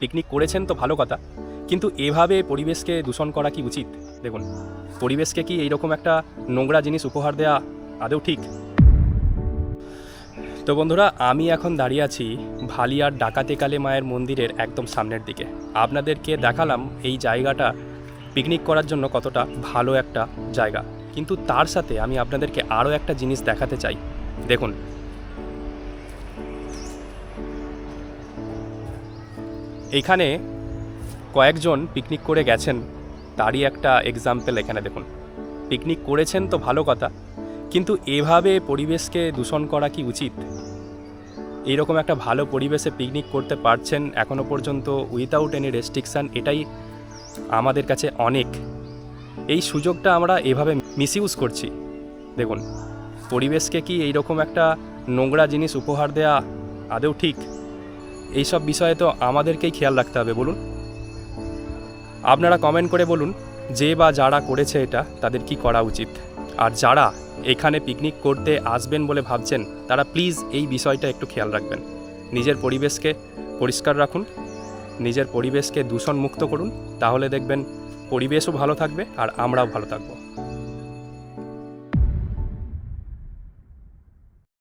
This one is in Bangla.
পিকনিক করেছেন তো ভালো কথা, কিন্তু এভাবে পরিবেশকে দূষণ করা কি উচিত? দেখুন, পরিবেশকে কি এইরকম একটা নোংরা জিনিস উপহার দেওয়া আদৌ ঠিক? তো বন্ধুরা, আমি এখন দাঁড়িয়ে আছি ভালিয়ার ডাকাতে কালী মায়ের মন্দিরের একদম সামনের দিকে। আপনাদেরকে দেখালাম এই জায়গাটা পিকনিক করার জন্য কতটা ভালো একটা জায়গা, কিন্তু তার সাথে আমি আপনাদেরকে আরও একটা জিনিস দেখাতে চাই। দেখুন, এইখানে কয়েকজন পিকনিক করে গেছেন, তারই একটা এক্সাম্পল এখানে দেখুন। পিকনিক করেছেন তো ভালো কথা, কিন্তু এভাবে পরিবেশকে দূষণ করা কি উচিত? এইরকম একটা ভালো পরিবেশে পিকনিক করতে পারছেন এখনও পর্যন্ত উইথাউট এনি রেস্ট্রিকশান, এটাই আমাদের কাছে অনেক। এই সুযোগটা আমরা এভাবে মিসইউজ করছি। দেখুন, পরিবেশকে কি এইরকম একটা নোংরা জিনিস উপহার দেওয়া আদৌ ঠিক? এইসব বিষয়ে তো আমাদেরকেই খেয়াল রাখতে হবে, বলুন। আপনারা কমেন্ট করে বলুন যে বা যারা করেছে এটা তাদের কি করা উচিত। আর যারা এখানে পিকনিক করতে আসবেন বলে ভাবছেন, তারা প্লিজ এই বিষয়টা একটু খেয়াল রাখবেন। নিজের পরিবেশকে পরিষ্কার রাখুন, নিজের পরিবেশকে দূষণ মুক্ত করুন, তাহলে দেখবেন পরিবেশও ভালো থাকবে আর আমরাও ভালো থাকবো।